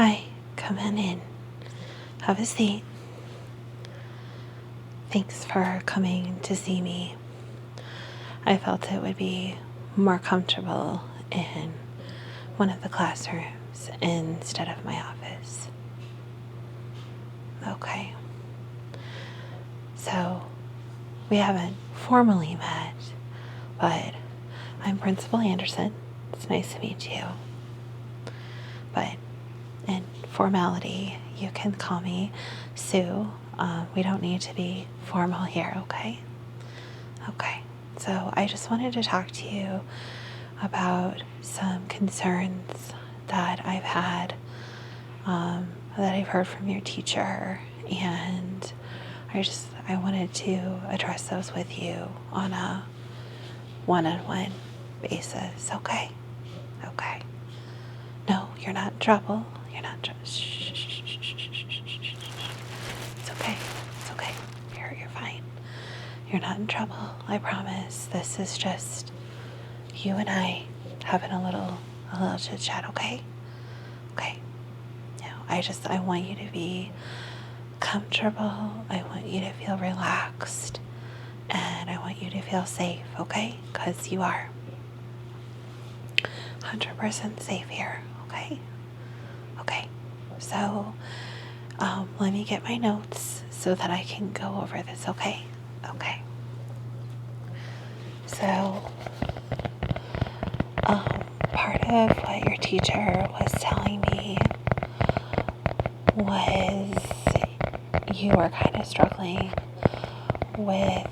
Hi, come on in. Have a seat. Thanks for coming to see me. I felt it would be more comfortable in one of the classrooms instead of my office. Okay. So, we haven't formally met, but I'm Principal Anderson. It's nice to meet you. But in formality, you can call me Sue. We don't need to be formal here, okay? Okay. So I just wanted to talk to you about some concerns that I've had, that I've heard from your teacher, and I wanted to address those with you on a one-on-one basis, okay? Okay. No, you're not in trouble. You're not in trouble. Shh, shh, shh, shh, shh, shh, shh. It's okay. It's okay. You're fine. You're not in trouble. I promise. This is just you and I having a little chit chat, okay? Okay. No, I want you to be comfortable. I want you to feel relaxed. And I want you to feel safe, okay? Because you are 100% safe here, okay? Okay. So, let me get my notes so that I can go over this, okay? Okay. So, part of what your teacher was telling me was you were kind of struggling with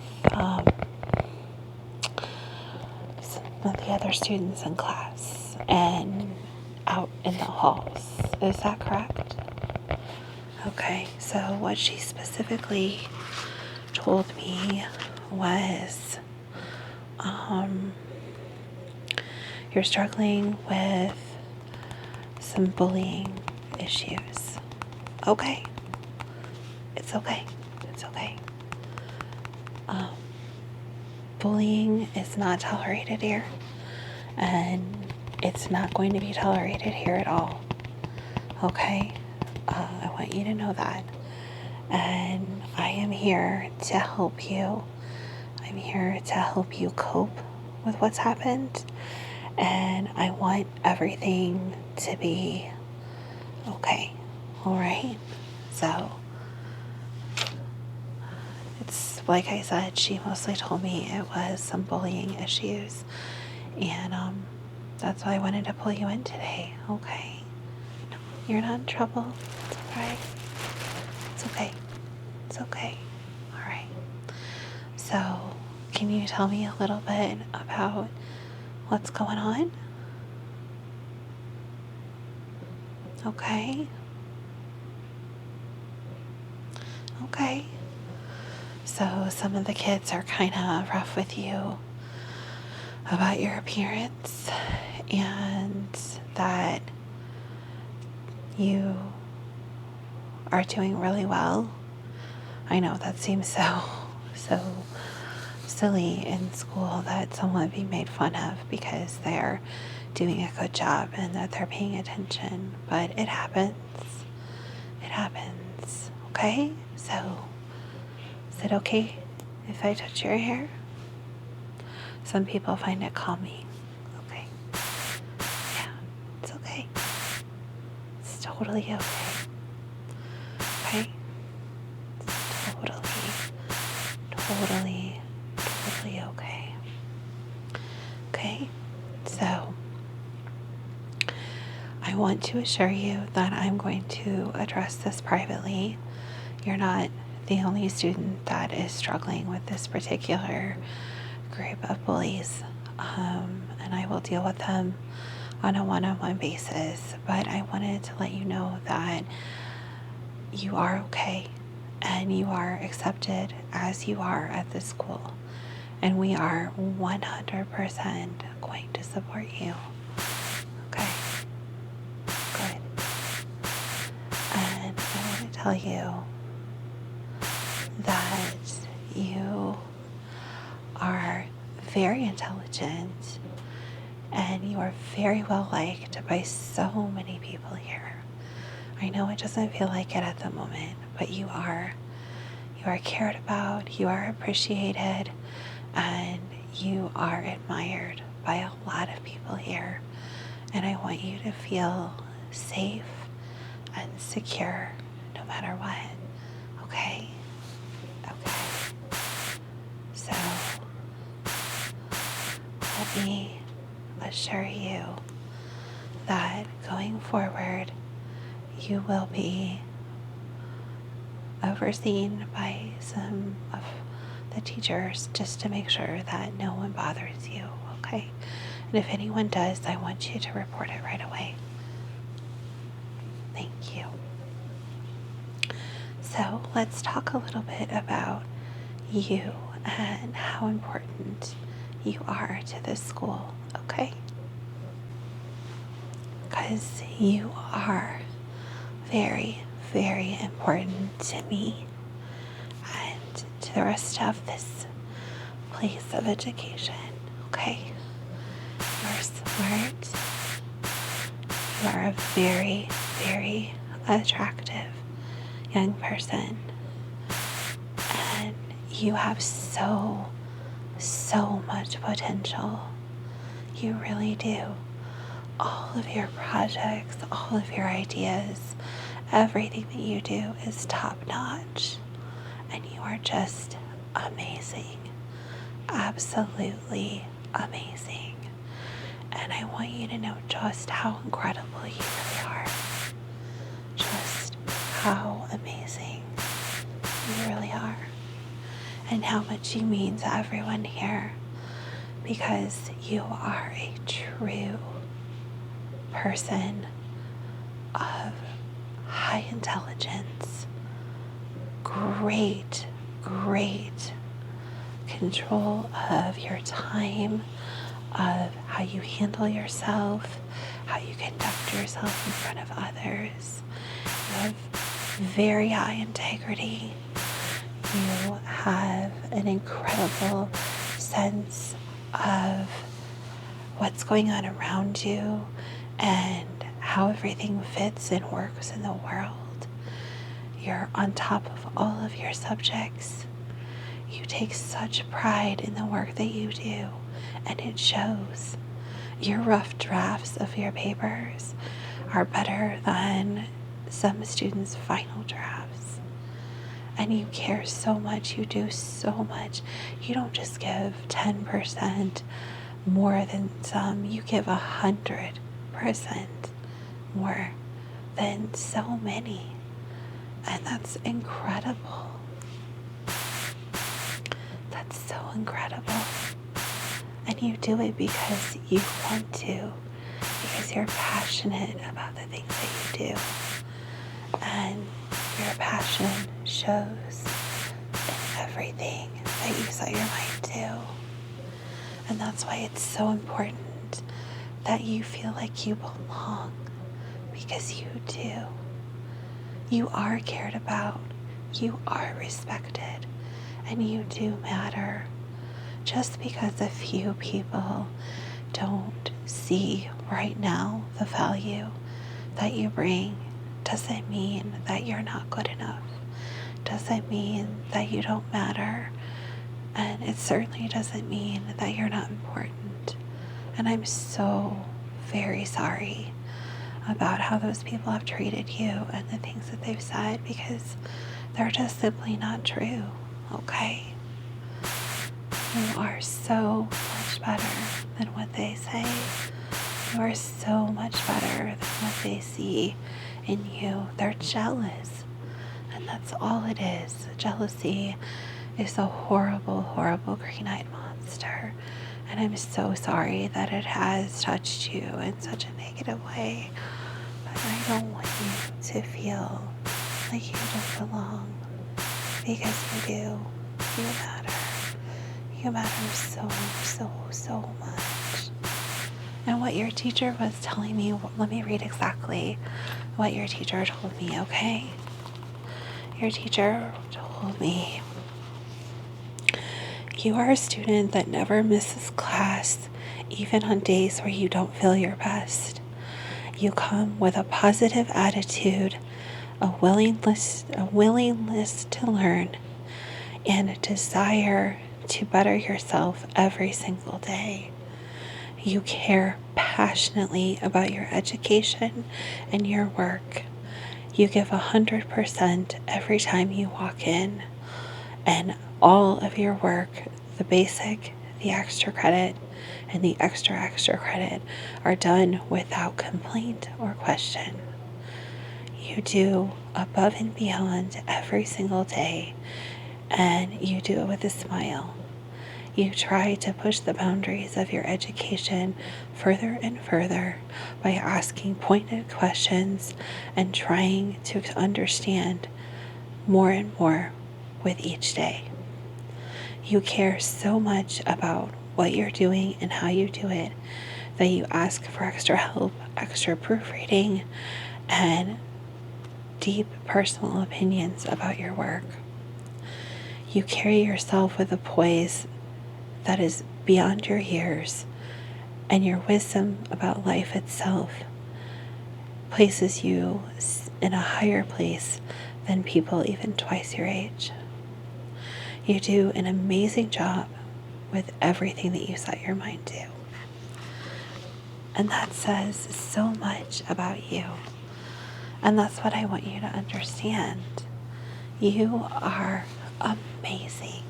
some of the other students in class and out in the halls. Is that correct? Okay, so what she specifically told me was you're struggling with some bullying issues. Okay. It's okay. It's okay. Bullying is not tolerated here, and it's not going to be tolerated here at all. Okay? I want you to know that. And I am here to help you. I'm here to help you cope with what's happened. And I want everything to be okay. All right? So, it's like I said, she mostly told me it was some bullying issues. And that's why I wanted to pull you in today. Okay? You're not in trouble. It's all right. It's okay. It's okay. All right. So, can you tell me a little bit about what's going on? Okay. Okay. So, some of the kids are kind of rough with you about your appearance and that you are doing really well. I know that seems so silly in school that someone would be made fun of because they're doing a good job and that they're paying attention, but it happens. It happens. Okay? So, is it okay if I touch your hair? Some people find it calming. Okay. Yeah, it's okay. It's totally okay. Okay? It's totally okay. Okay? So, I want to assure you that I'm going to address this privately. You're not the only student that is struggling with this particular group of bullies, and I will deal with them on a one-on-one basis. But I wanted to let you know that you are okay and you are accepted as you are at this school, and we are 100% going to support you. Okay, good. And I want to tell you that you are very intelligent and you are very well liked by so many people here. I know it doesn't feel like it at the moment, but you are. You are cared about, you are appreciated, and you are admired by a lot of people here. And I want you to feel safe and secure no matter what. Okay? Okay. So let me assure you that going forward, you will be overseen by some of the teachers just to make sure that no one bothers you, okay? And if anyone does, I want you to report it right away. Thank you. So let's talk a little bit about you and how important you are to this school, okay? Because you are very, very important to me and to the rest of this place of education, okay? You're smart. You are a very, very attractive young person. And you have so much potential. You really do. All of your projects, all of your ideas, everything that you do is top notch. And you are just amazing. Absolutely amazing. And I want you to know just how incredible you really are. Just how amazing you really are. And how much you mean to everyone here. Because you are a true person of high intelligence, great control of your time, of how you handle yourself, how you conduct yourself in front of others. You have very high integrity. You have an incredible sense of what's going on around you and how everything fits and works in the world. You're on top of all of your subjects. You take such pride in the work that you do, and it shows. Your rough drafts of your papers are better than some students' final drafts. And you care so much, you do so much. You don't just give 10% more than some, you give 100% more than so many. And that's incredible. That's so incredible. And you do it because you want to, because you're passionate about the things that you do. And your passion shows in everything that you set your mind to. And that's why it's so important that you feel like you belong, because you do. You are cared about, you are respected, and you do matter. Just because a few people don't see right now the value that you bring doesn't mean that you're not good enough. Doesn't mean that you don't matter. And it certainly doesn't mean that you're not important. And I'm so very sorry about how those people have treated you and the things that they've said, because they're just simply not true, okay? You are so much better than what they say. You are so much better than what they see in you. They're jealous. And that's all it is. Jealousy is a horrible, horrible green-eyed monster. And I'm so sorry that it has touched you in such a negative way. But I don't want you to feel like you don't belong. Because you do. You matter. You matter so much. And what your teacher was telling me, let me read exactly what your teacher told me, okay? Your teacher told me, you are a student that never misses class, even on days where you don't feel your best. You come with a positive attitude, a willingness to learn, and a desire to better yourself every single day. You care passionately about your education and your work. You give 100% every time you walk in, and all of your work, the basic, the extra credit, and the extra credit, are done without complaint or question. You do above and beyond every single day, and you do it with a smile. You try to push the boundaries of your education further and further by asking pointed questions and trying to understand more and more with each day. You care so much about what you're doing and how you do it that you ask for extra help, extra proofreading, and deep personal opinions about your work. You carry yourself with a poise that is beyond your years, and your wisdom about life itself places you in a higher place than people even twice your age. You do an amazing job with everything that you set your mind to. And that says so much about you. And that's what I want you to understand. You are amazing.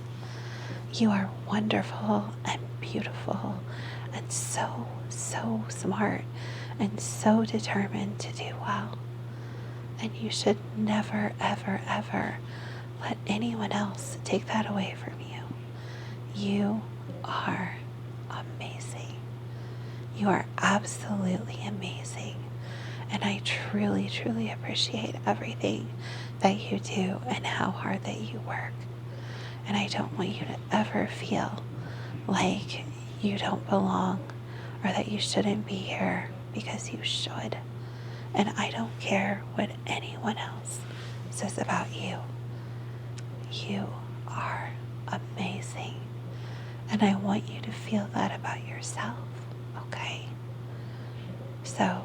You are wonderful and beautiful and so smart and so determined to do well. And you should never, ever, ever let anyone else take that away from you. You are amazing. You are absolutely amazing. And I truly, truly appreciate everything that you do and how hard that you work. And I don't want you to ever feel like you don't belong or that you shouldn't be here, because you should. And I don't care what anyone else says about you. You are amazing. And I want you to feel that about yourself, okay? So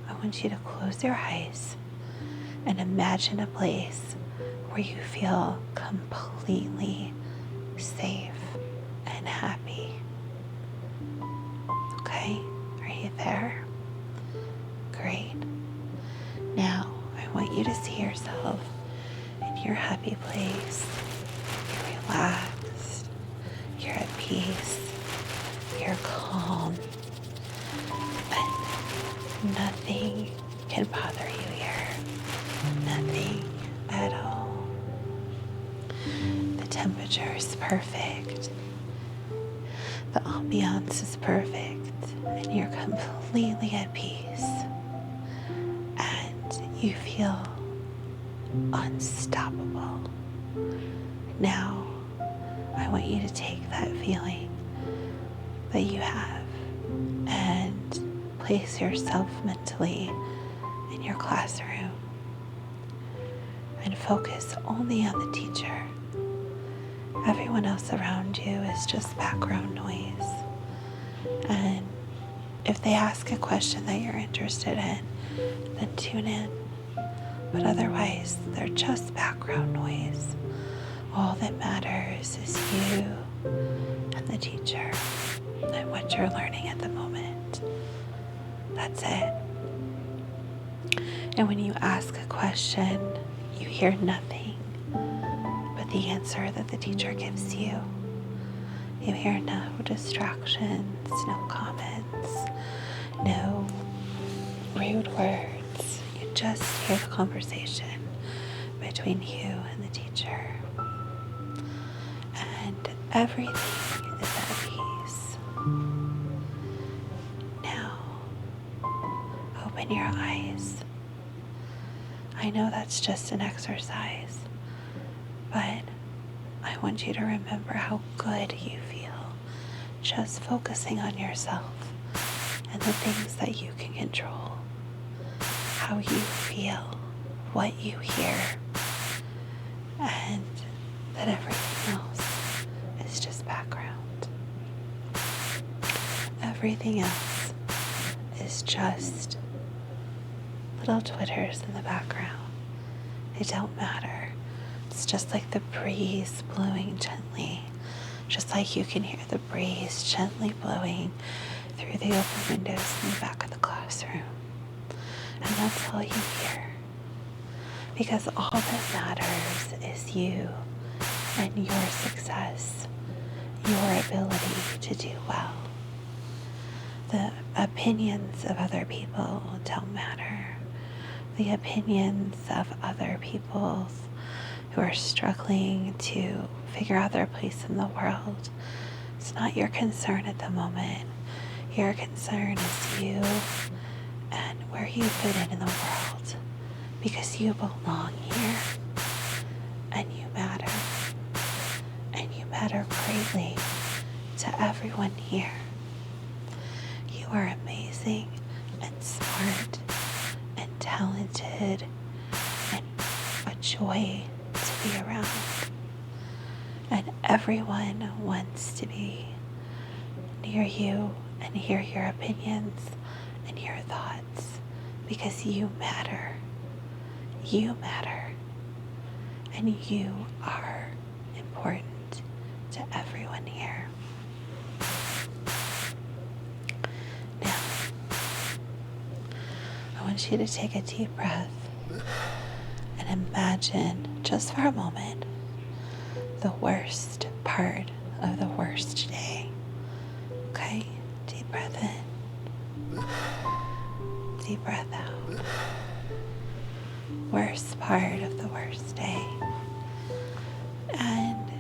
I want you to close your eyes and imagine a place where you feel completely safe and happy. Okay? Are you there? Great. Now, I want you to see yourself in your happy place. You're relaxed. You're at peace. You're calm. And nothing can bother you here. Nothing at all. The temperature is perfect. The ambiance is perfect. And you're completely at peace. And you feel unstoppable. Now, I want you to take that feeling that you have and place yourself mentally in your classroom and focus only on the teacher. Everyone else around you is just background noise. And if they ask a question that you're interested in, then tune in. But otherwise, they're just background noise. All that matters is you and the teacher and what you're learning at the moment. That's it. And when you ask a question, you hear nothing but the answer that the teacher gives you. You hear no distractions, no comments, no rude words. You just hear the conversation between you and the teacher. And everything is at peace. Now, open your eyes. I know that's just an exercise, but I want you to remember how good you feel just focusing on yourself and the things that you can control. How you feel, what you hear, and that everything else is just background. Everything else is just little twitters in the background. They don't matter. It's just like the breeze blowing gently, just like you can hear the breeze gently blowing through the open windows in the back of the classroom. And that's all you hear. Because all that matters is you and your success, your ability to do well. The opinions of other people don't matter. The opinions of other people who are struggling to figure out their place in the world, it's not your concern at the moment. Your concern is you and where you fit in the world, because you belong here and you matter. And you matter greatly to everyone here. You are amazing and smart and talented and a joy to be around. And everyone wants to be near you and hear your opinions and your thoughts, because you matter. You matter. And you are important to everyone here. Now, I want you to take a deep breath and imagine, just for a moment, the worst part of the worst day. Okay? Deep breath in. Deep breath out. Worst part of the worst day. And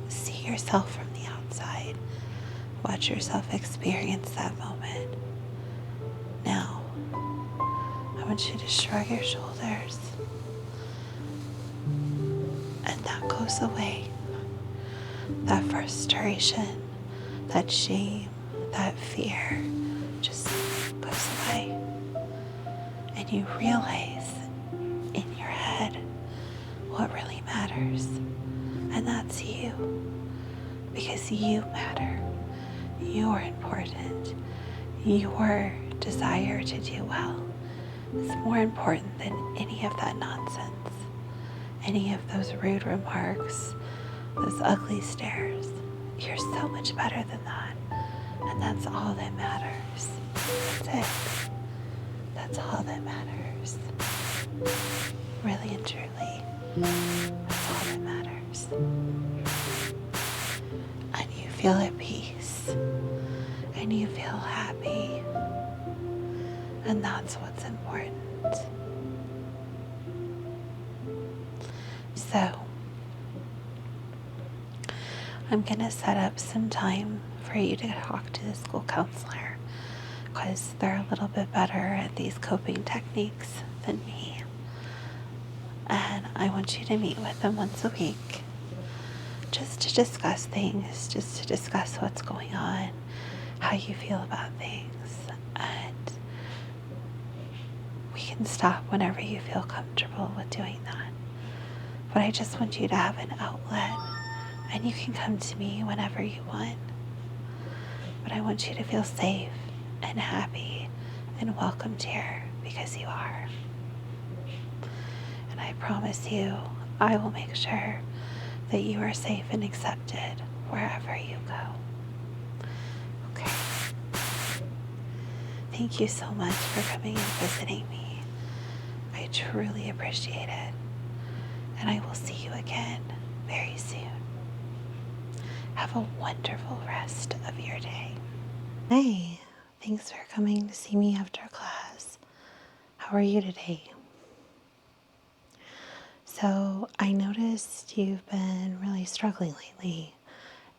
see yourself from the outside. Watch yourself experience that moment. Now, I want you to shrug your shoulders. And that goes away. That frustration, that shame, that fear just goes away. And you realize in your head what really matters. And that's you. Because you matter. You're important. Your desire to do well is more important than any of that nonsense. Any of those rude remarks, those ugly stares. You're so much better than that. And that's all that matters. That's it. That's all that matters. Really and truly. That's all that matters. And you feel at peace. And you feel happy. And that's what's important. So, I'm going to set up some time for you to talk to the school counselor, because they're a little bit better at these coping techniques than me. And I want you to meet with them once a week, just to discuss things, just to discuss what's going on, how you feel about things, and we can stop whenever you feel comfortable with doing that. But I just want you to have an outlet, and you can come to me whenever you want. But I want you to feel safe and happy and welcomed here, because you are. And I promise you, I will make sure that you are safe and accepted wherever you go. Okay. Thank you so much for coming and visiting me. I truly appreciate it. And I will see you again very soon. Have a wonderful rest of your day. Hey, thanks for coming to see me after class. How are you today? So I noticed you've been really struggling lately,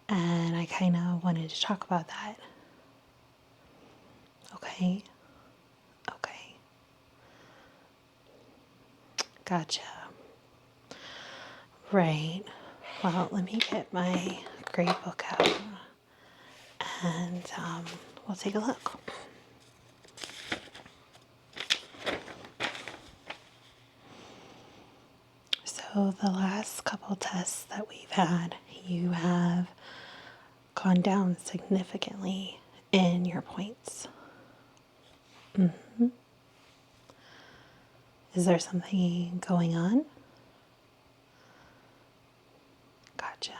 and I kind of wanted to talk about that. Okay? Okay. Gotcha. Right. Well, let me get my grade book out, and we'll take a look. So the last couple tests that we've had, you have gone down significantly in your points. Is there something going on? Gotcha.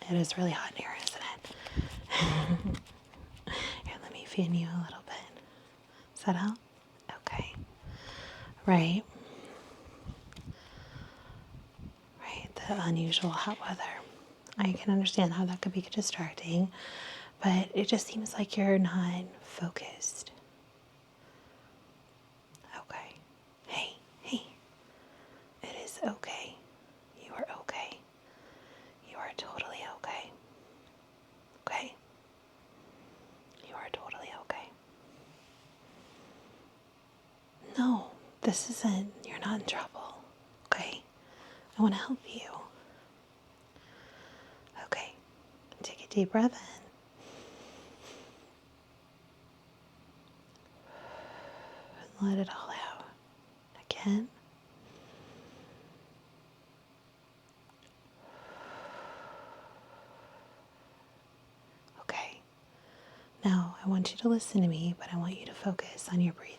It is really hot in here, isn't it? Here, let me fan you a little bit. Does that help? Okay. Right. Right. The unusual hot weather. I can understand how that could be distracting, but it just seems like you're not focused. Okay. Hey, hey. It is okay. You are okay. You are totally okay. Okay? You are totally okay. No, this isn't, you're not in trouble. Okay? I want to help you. Okay. Take a deep breath in and let it all out. Again. Okay. Now, I want you to listen to me, but I want you to focus on your breathing.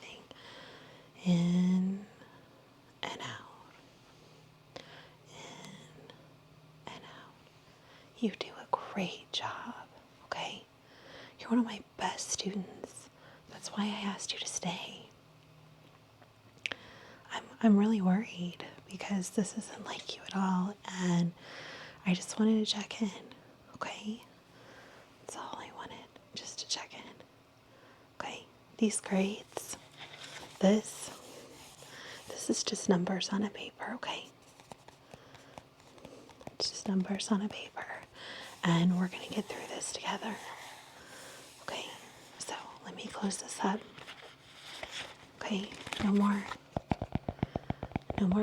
In and out. In and out. You do a great job, okay? You're one of my best students. That's why I asked you to stay. I'm really worried because this isn't like you at all, and I just wanted to check in, okay? That's all I wanted, just to check in. Okay, these grades, this is just numbers on a paper, okay? It's just numbers on a paper, and we're gonna get through this together. Okay, so let me close this up. Okay, no more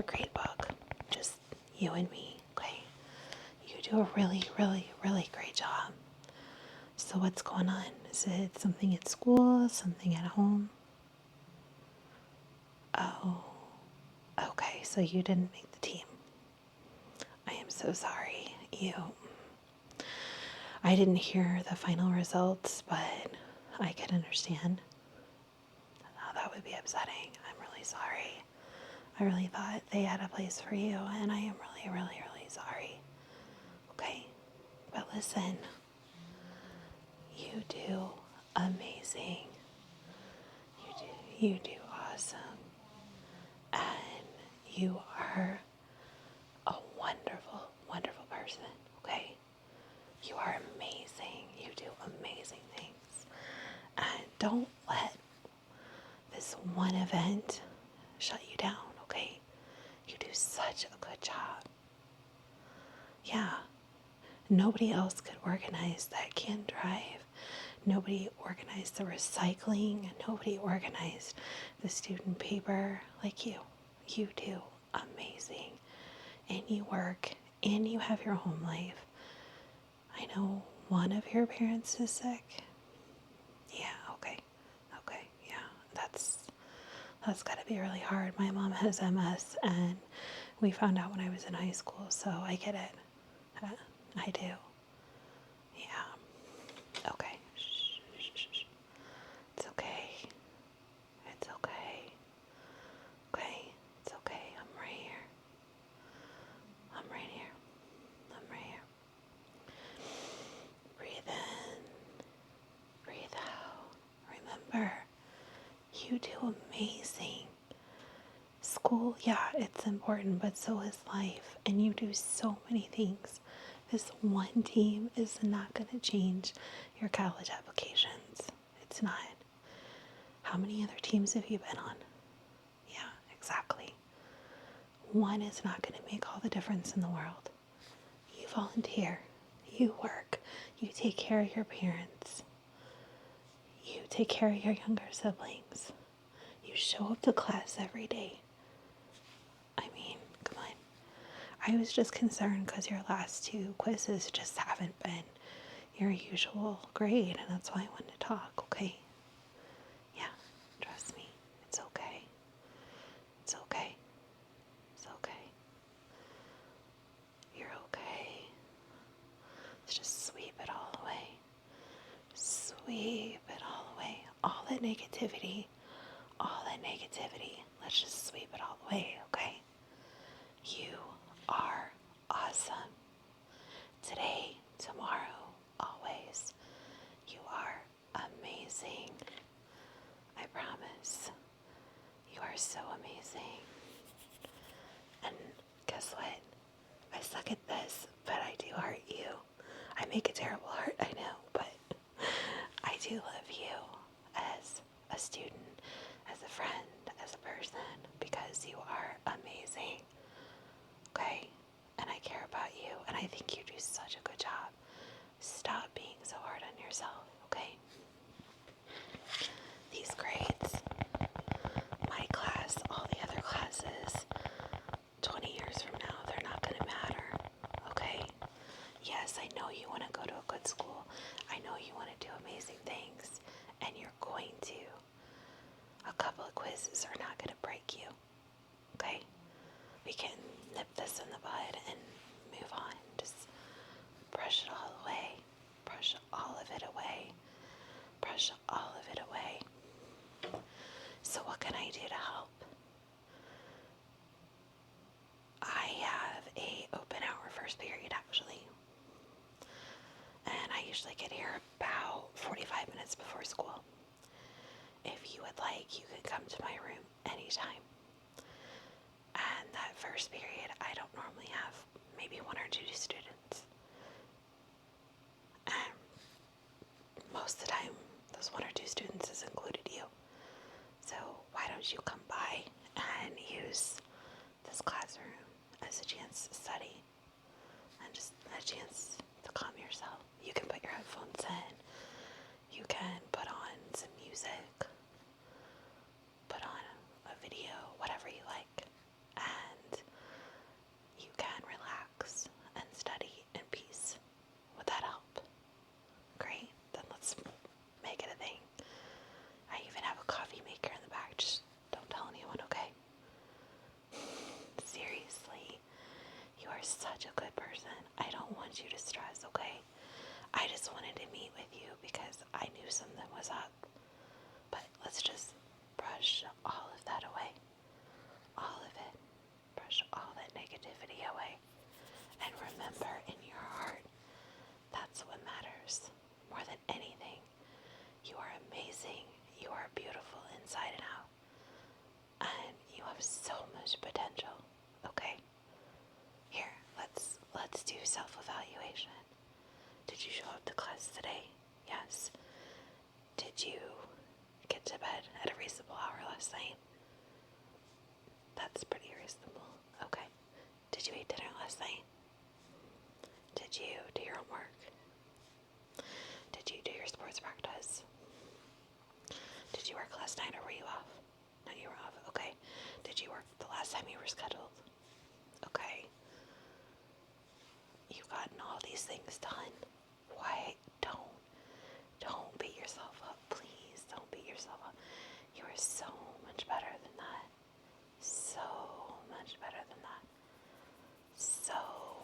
grade book, just you and me, okay? You do a really, really, really great job. So what's going on? Is it something at school, something at home? Oh, okay, so you didn't make the team. I am so sorry. I didn't hear the final results, but I could understand how that would be upsetting. I'm really sorry. I really thought they had a place for you, and I am really, really, really sorry. Okay, but listen, you do amazing. You do awesome. And you are a wonderful, wonderful person, okay? You are amazing. You do amazing things. And don't let this one event shut you down, okay? You do such a good job. Yeah. Nobody else could organize that can drive. Nobody organized the recycling. Nobody organized the student paper like you. You do amazing. And you work and you have your home life. I know one of your parents is sick. Yeah, okay. Okay, yeah. That's gotta be really hard. My mom has MS and we found out when I was in high school, so I get it. I do. Yeah. Okay. Shh, shh, shh, shh. It's okay. It's okay. Okay. It's okay. I'm right here. I'm right here. I'm right here. Breathe in. Breathe out. Remember, you do amazing. School, yeah, it's important, but so is life. And you do so many things. This one team is not going to change your college applications. It's not. How many other teams have you been on? Yeah, exactly. One is not going to make all the difference in the world. You volunteer. You work. You take care of your parents. You take care of your younger siblings. You show up to class every day. I mean, come on. I was just concerned because your last two quizzes just haven't been your usual grade, and that's why I wanted to talk, okay? Yeah, trust me. It's okay. It's okay. It's okay. You're okay. Let's just sweep it all away. Sweep it all away. All that negativity. Let's just sweep it all away, so amazing. And guess what? I suck at this, but I do heart you. I make a terrible heart, I know, but I do love you as a student, as a friend, as a person, because you are amazing. Okay? And I care about you, and I think you do such a good job. Stop being so hard on yourself, okay? These grades, my class, all the other classes, 20 years from now, they're not going to matter, okay? Yes, I know you want to go to a good school. I know you want to do amazing things, and you're going to. A couple of quizzes are not going to break you, okay? We can nip this in the bud and move on. Just brush it all away. Brush all of it away. Brush all of it away. So what can I do to help? I have a open hour first period actually. And I usually get here about 45 minutes before school. If you would like, you could come to my room anytime. And that first period, I don't normally have maybe one or two students. And most of the time, those one or two students has included you. So why don't you come by and use this classroom as a chance to study and just a chance to calm yourself. You can put your headphones in. You can put on some music. Put on a video, whatever you like. And you can relax and study in peace. Would that help? Great. Then let's make it a thing. I even have a coffee maker in the back. Just don't tell anyone, okay? Seriously, you are such a good person. I don't want you to stress, okay? I just wanted to meet with you because I knew something was up. But let's just brush all of that away. All of it. Brush all that negativity away. And remember in your heart, that's what matters. More than anything, you are amazing. You are beautiful inside and out. And you have so much potential. Okay? Here, let's do self-evaluation. Did you show up to class today? Yes. Did you get to bed at a reasonable hour last night? That's pretty reasonable. Okay. Did you eat dinner last night? Did you do your homework? Did you do your sports practice? Did you work last night or were you off? No, you were off. Okay. Did you work the last time you were scheduled? Okay. You've gotten all these things done. Why don't beat yourself up. Please don't beat yourself up. You are so much better than that. So much better than that. So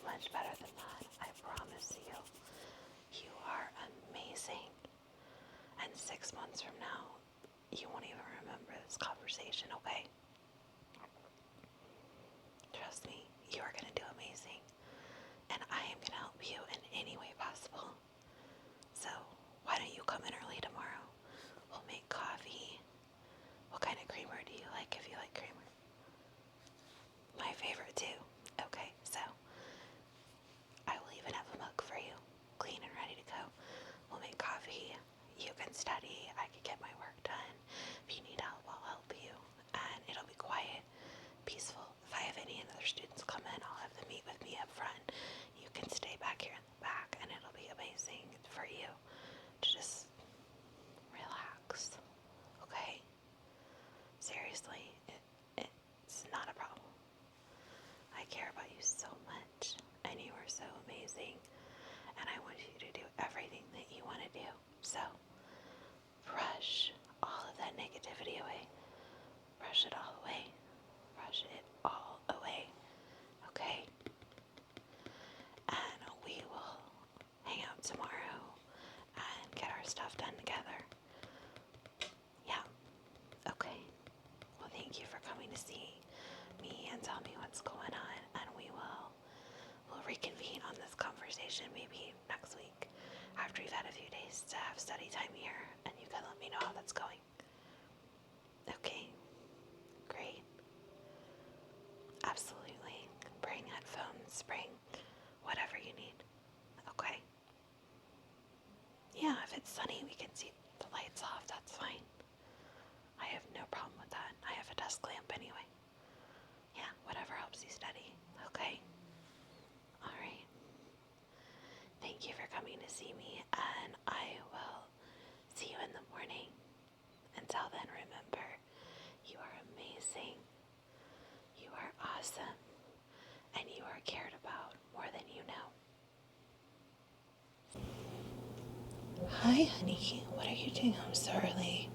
much better than that. I promise you. You are amazing. And 6 months from now, you won't even remember this conversation, okay? Trust me, you are going to do amazing. And I am going to help you in any way possible. So, why don't you come in early tomorrow? We'll make coffee. What kind of creamer do you like if you like creamer? My favorite too. Okay, so I will even have a mug for you, clean and ready to go. We'll make coffee. You can study. I can get my work done. If you need help, I'll help you. And it'll be quiet, peaceful. If I have any other students come in, I'll have them meet with me up front. You can stay back here in the back, and it'll be amazing for you to just relax. Okay? Seriously, it's not a problem. I care about you so much, and you are so amazing, and I want you to do everything that you want to do. So, brush all of that negativity away. Brush it all away. Brush it all away. Okay? And we will hang out tomorrow and get our stuff done together. Yeah. Okay. Well, thank you for coming to see me and tell me what's going on, and we'll reconvene on this conversation maybe next week after you've had a few days to have study time here, and you can let me know how that's going. Okay, great. spring, whatever you need. Okay? Yeah, if it's sunny, we can see the lights off. That's fine. I have no problem with that. I have a desk lamp anyway. Yeah, whatever helps you study. Okay? All right. Thank you for coming to see me, and I will see you in the morning. Until then, remember, you are amazing, you are awesome, and you are cared about more than you know. Hi, honey. What are you doing home so early?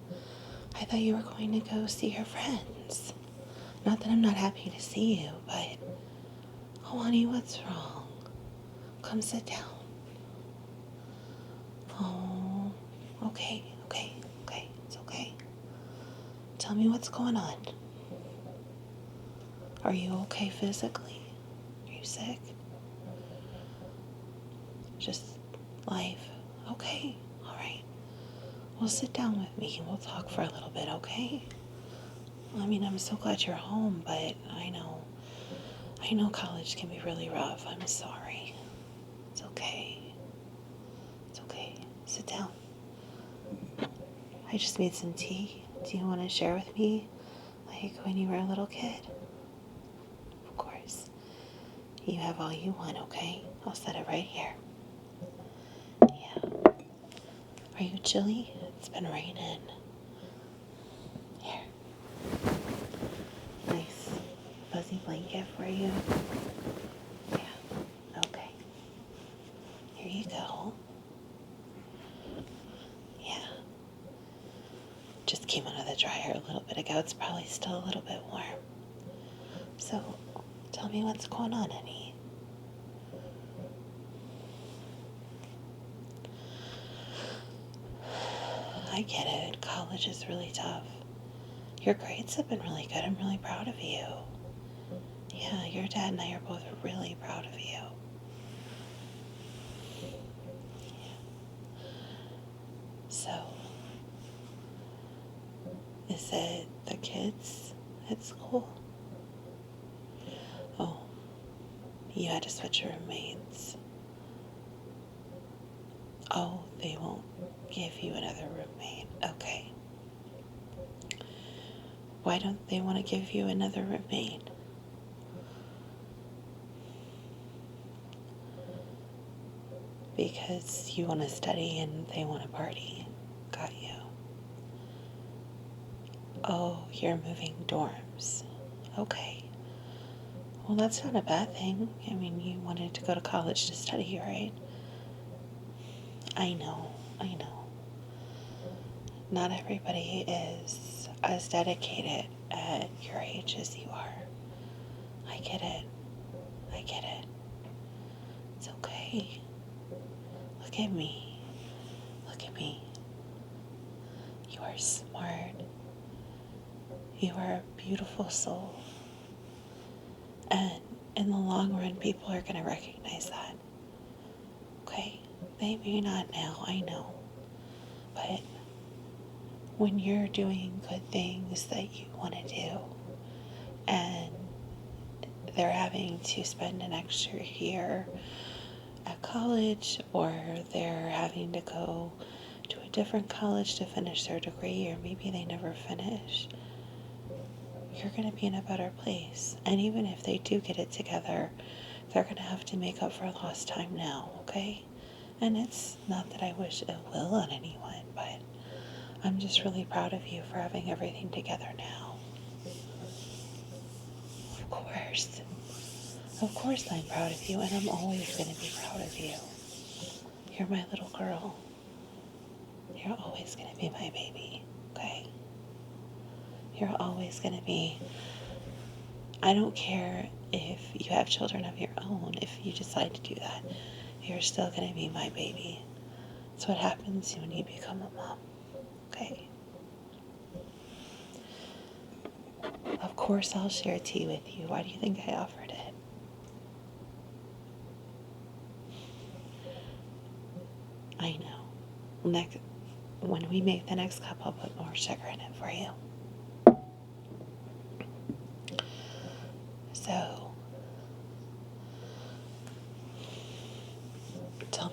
I thought you were going to go see your friends. Not that I'm not happy to see you, but... Oh, honey, what's wrong? Come sit down. Oh, okay. It's okay. Tell me what's going on. Are you okay physically? Are you sick? Just life. Okay, all right. Well, sit down with me and we'll talk for a little bit, okay? I mean, I'm so glad you're home, but I know college can be really rough. I'm sorry. It's okay. It's okay. Sit down. I just made some tea. Do you want to share with me, like when you were a little kid? Of course. You have all you want, okay? I'll set it right here. Yeah. Are you chilly? It's been raining. Here. Nice fuzzy blanket for you. Yeah. Okay. Here you go. Yeah. Just came out of the dryer a little bit ago. It's probably still a little bit warm. So, tell me what's going on, honey. I get it. College is really tough. Your grades have been really good. I'm really proud of you. Yeah, your dad and I are both really proud of you. So, is it the kids at school? Oh, you had to switch your roommates. Oh, they won't give you another roommate. Okay. Why don't they want to give you another roommate? Because you want to study and they want to party. Got you. Oh, you're moving dorms. Okay. Well, that's not a bad thing. I mean, you wanted to go to college to study, right? I know. Not everybody is as dedicated at your age as you are. I get it. It's okay. Look at me. You are smart. You are a beautiful soul. And in the long run, people are going to recognize that. Okay? They may not now, I know. But when you're doing good things that you want to do, and they're having to spend an extra year at college, or they're having to go to a different college to finish their degree, or maybe they never finish, you're going to be in a better place. And even if they do get it together, they're going to have to make up for lost time now, okay? And it's not that I wish ill will on anyone, but I'm just really proud of you for having everything together now. Of course I'm proud of you, and I'm always going to be proud of you. You're my little girl. You're always going to be my baby, okay? You're always going to be. I don't care if you have children of your own, if you decide to do that. You're still going to be my baby. It's what happens when you become a mom, okay? Of course I'll share tea with you. Why do you think I offered it? I know. When we make the next cup, I'll put more sugar in it for you. So,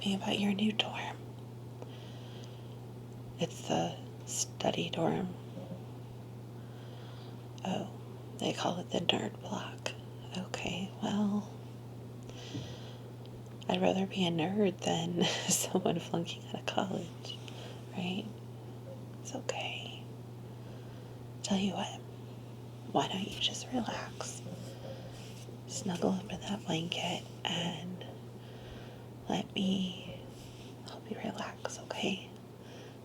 me about your new dorm. It's the study dorm. Oh, they call it the nerd block. Okay, well, I'd rather be a nerd than someone flunking out of college, right? It's okay. Tell you what, why don't you just relax? Snuggle under that blanket and let me help you relax, okay?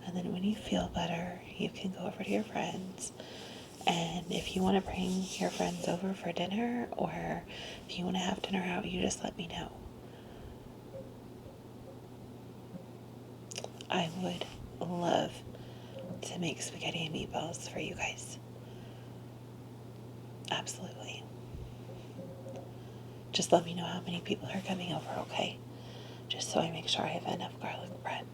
And then when you feel better, you can go over to your friends. And if you want to bring your friends over for dinner, or if you want to have dinner out, you just let me know. I would love to make spaghetti and meatballs for you guys. Absolutely. Just let me know how many people are coming over, okay? Just so I make sure I have enough garlic bread.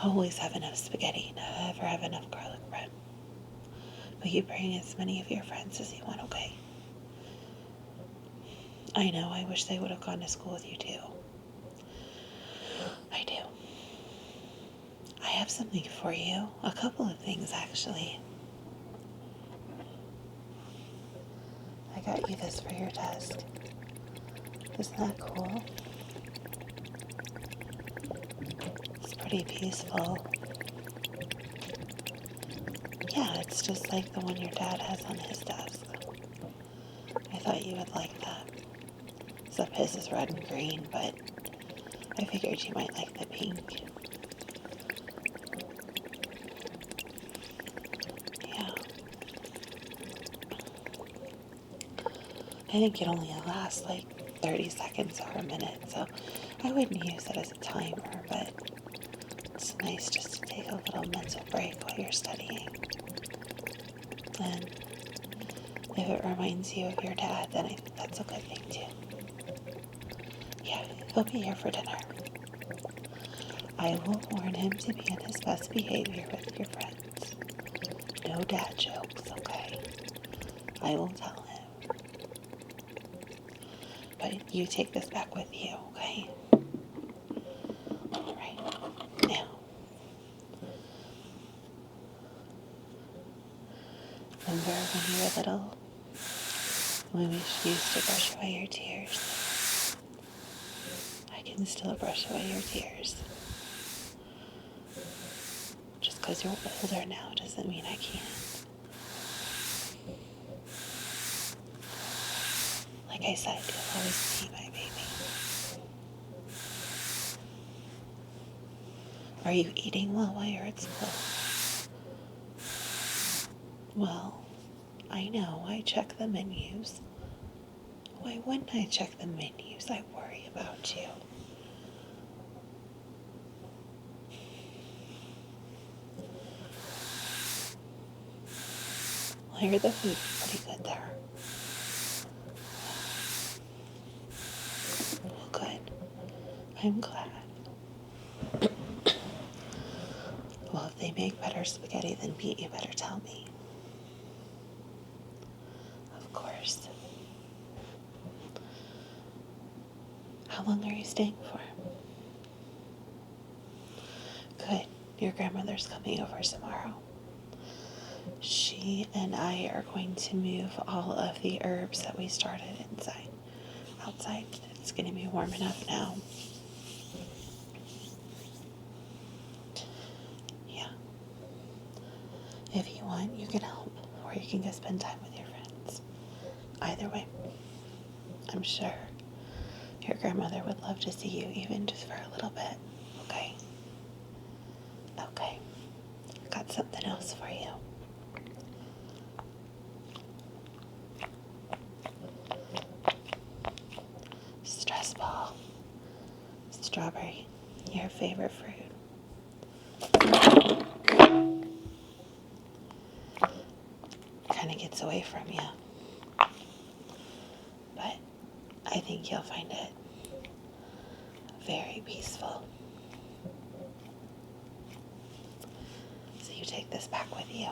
I always have enough spaghetti, never have enough garlic bread. But you bring as many of your friends as you want, okay? I know, I wish they would have gone to school with you too. I do. I have something for you. A couple of things, actually. I got you this for your desk. Isn't that cool? It's pretty peaceful. Yeah, it's just like the one your dad has on his desk. I thought you would like that. Except his is red and green, but I figured you might like the pink. Yeah. I think it only lasts like 30 seconds or a minute, so I wouldn't use it as a timer, but it's nice just to take a little mental break while you're studying. And if it reminds you of your dad, then I think that's a good thing too. Yeah, he'll be here for dinner. I will warn him to be in his best behavior with your friends. No dad jokes, okay? I will tell him. But you take this back with you, okay? Alright. Now, remember when you were little? When we used to brush away your tears? I can still brush away your tears. Just because you're older now doesn't mean I can't. Like I said, you'll always be my baby. Are you eating well while you're at school? Well, I know, I check the menus. Why wouldn't I check the menus? I worry about you. Well, I hear the food's pretty good there. Well, good. I'm glad. Well, if they make better spaghetti than meat, you better tell me. Of course. How long are you staying for? Good. Your grandmother's coming over tomorrow. She and I are going to move all of the herbs that we started outside. It's going to be warm enough now. Yeah. If you want, you can help, or you can go spend time with your friends. Either way, I'm sure your grandmother would love to see you, even just for a little bit. Okay? Okay. Got something else for you. Stress ball. Strawberry. Your favorite fruit. Kind of gets away from you. But I think you'll find it very peaceful. So you take this back with you.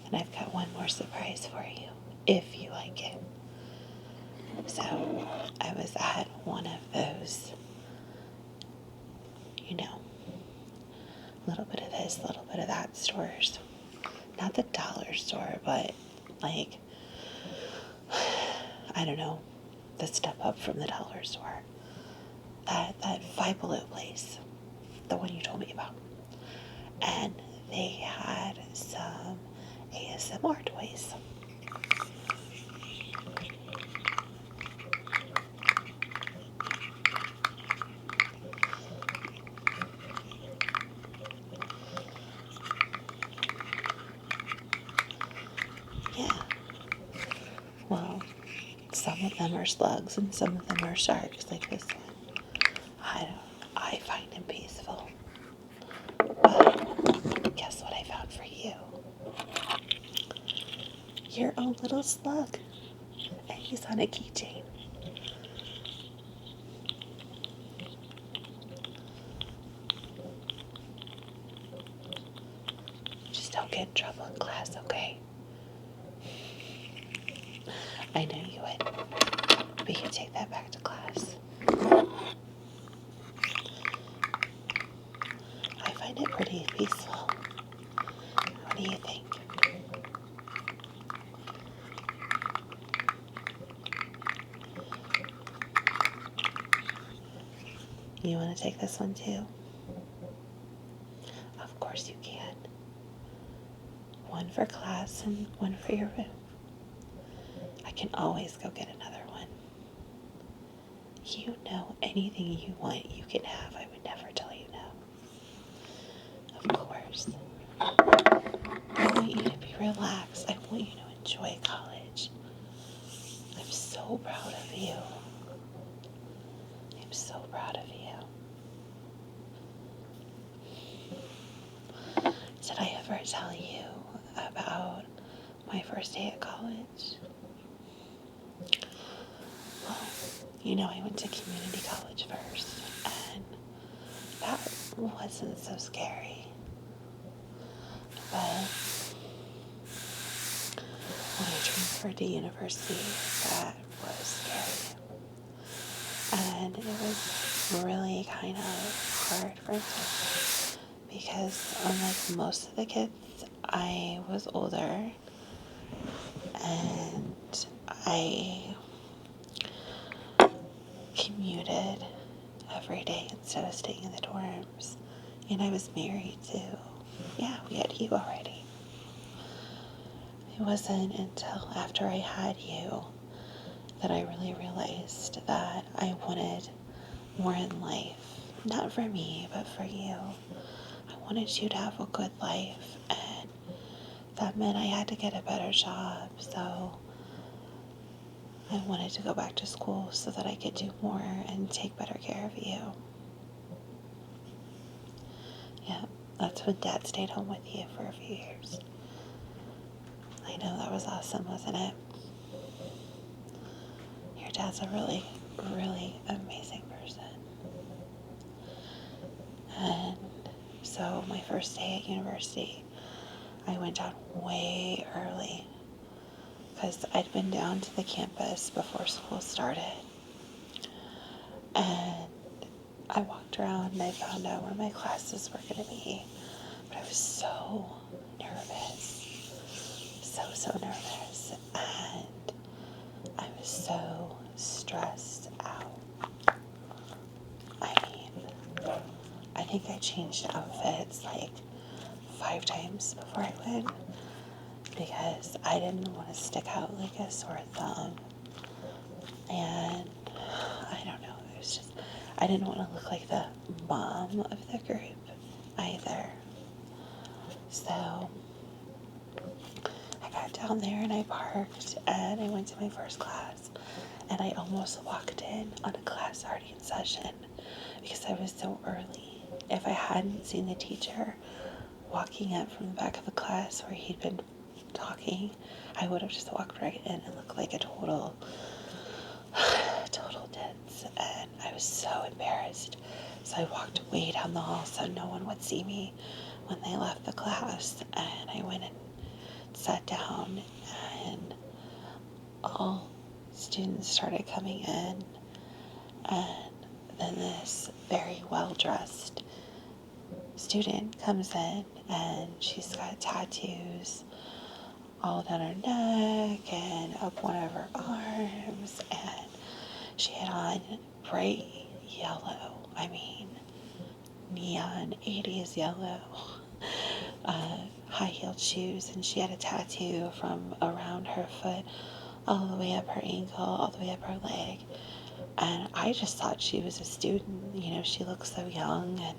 And I've got one more surprise for you, if you like it. So I was at one of those, you know, little bit of this, little bit of that stores. Not the dollar store, but like, I don't know, the step up from the dollar store. That Five Below place, the one you told me about. And they had some ASMR toys. Yeah. Well, some of them are slugs and some of them are sharks, like this one. I find him peaceful. But guess what I found for you? Your own little slug. And he's on a keychain. Just don't get in trouble in class, okay? I know you would. We can take that back to class. I find it pretty peaceful. What do you think? You want to take this one too? Of course you can. One for class and one for your room. I can always go get another one. You know, anything you want, you can have. I would never tell you no. Of course. I want you to be relaxed. I want you to enjoy college. I'm so proud of you. I'm so proud of you. Did I ever tell you about my first day at college? Well, you know, I went to community college first, and that wasn't so scary. But when I transferred to university, that was scary. And it was really kind of hard for me because, unlike most of the kids, I was older and I commuted every day instead of staying in the dorms. And I was married too. Yeah, we had you already. It wasn't until after I had you that I really realized that I wanted more in life. Not for me, but for you. I wanted you to have a good life, and that meant I had to get a better job, so I wanted to go back to school so that I could do more and take better care of you. Yeah, that's when Dad stayed home with you for a few years. I know, that was awesome, wasn't it? Your dad's a really, really amazing person. And so my first day at university, I went down way early because I'd been down to the campus before school started. And I walked around and I found out where my classes were going to be. But I was so nervous. So nervous. And I was so stressed out. I mean, I think I changed outfits like 5 times before I went because I didn't want to stick out like a sore thumb. And I don't know, it was just, I didn't want to look like the mom of the group either. So I got down there and I parked and I went to my first class and I almost walked in on a class already in session because I was so early. If I hadn't seen the teacher walking up from the back of the class where he'd been talking, I would have just walked right in and looked like a total ditz, and I was so embarrassed. So I walked way down the hall so no one would see me when they left the class, and I went and sat down, and all students started coming in, and then this very well-dressed student comes in, and she's got tattoos all down her neck and up one of her arms, and she had on bright yellow, neon 80s yellow, high-heeled shoes, and she had a tattoo from around her foot all the way up her ankle, all the way up her leg. And I just thought she was a student. She looked so young, and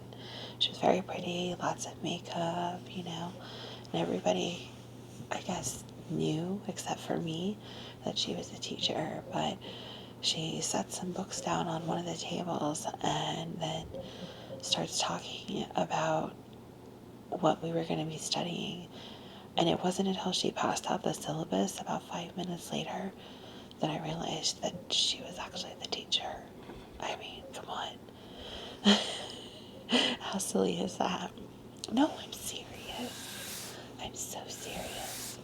she was very pretty, lots of makeup, and everybody, I guess, knew, except for me, that she was a teacher. But she set some books down on one of the tables and then starts talking about what we were going to be studying. And it wasn't until she passed out the syllabus about 5 minutes later that I realized that she was actually the teacher. Come on. How silly is that? No, I'm serious. I'm so serious.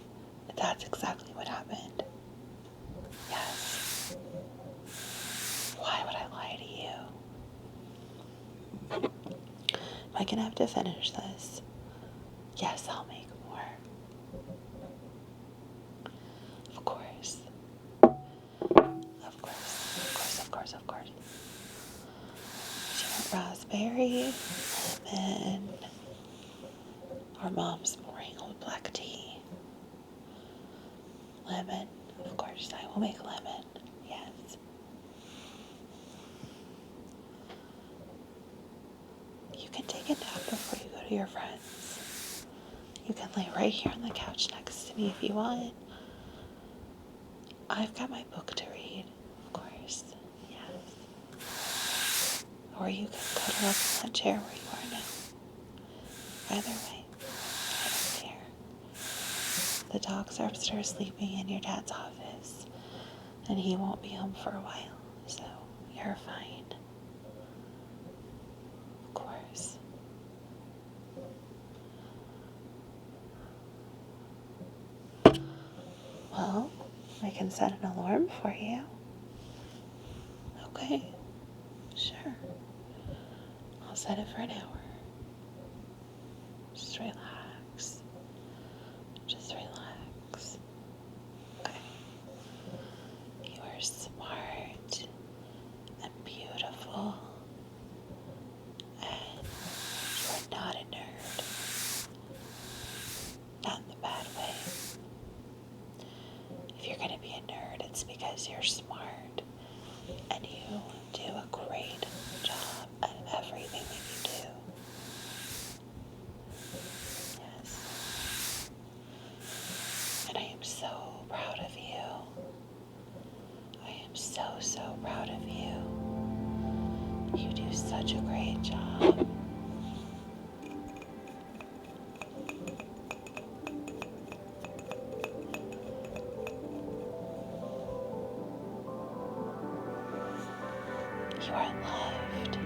That's exactly what happened. Yes. Why would I lie to you? Am I gonna have to finish this? Yes, I'll make more. Of course. Of course, of course, of course. She went raspberry, lemon, or mom's pouring old black tea. Lemon, of course, I will make lemon, yes. You can take a nap before you go to your friends. You can lay right here on the couch next to me if you want. I've got my book to read, of course, yes. Or you can cuddle up in that chair where you are now. Either way, I don't care. The dogs are upstairs sleeping in your dad's office, and he won't be home for a while, so you're fine. Of course. Well, I can set an alarm for you. Okay, sure. I'll set it for an hour. Just relax. Just relax. Okay. You are smart and beautiful, and you are not a nerd. Not in the bad way. If you're gonna be a nerd, it's because you're smart and you do a great job at everything that you do. Yes. And I am so proud of you. I am so, so proud of you. You do such a great job. You are loved,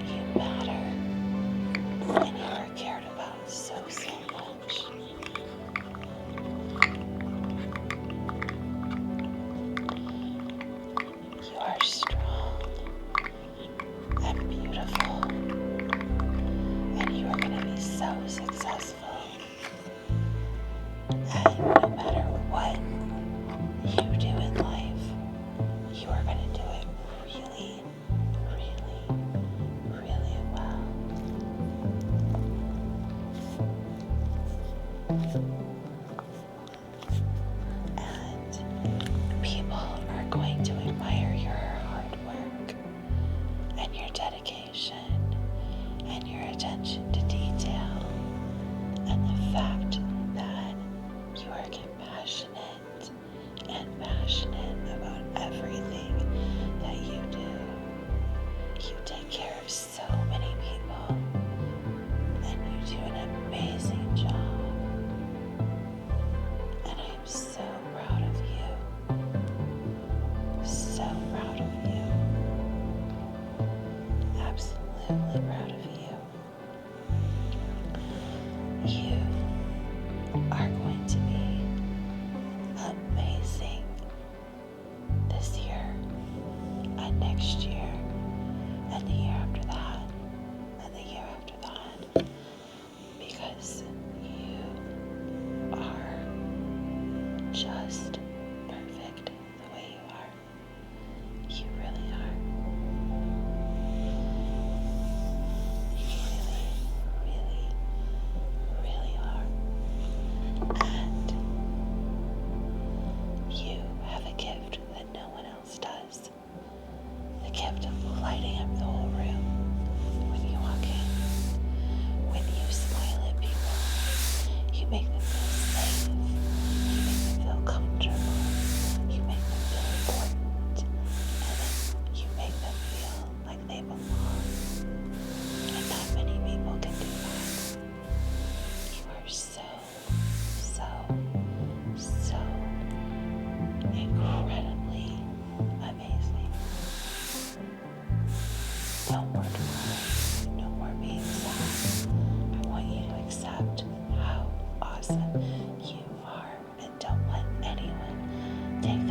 you matter, and you are cared about so, so much. You are strong and beautiful, and you are going to be so successful. And no matter what you do in life, you are going to do it really, just perfect the way you are. You really are. You really, really, really are. And you have a gift that no one else does. The gift of lighting up the whole room when you walk in. When you smile at people, you make them feel safe. You make them feel comfortable. You make them feel important. And then you make them feel like they belong. And not many people can do that. You are so, so, so incredibly amazing. No more crying, no more being sad. I want you to accept how awesome you are and don't let anyone take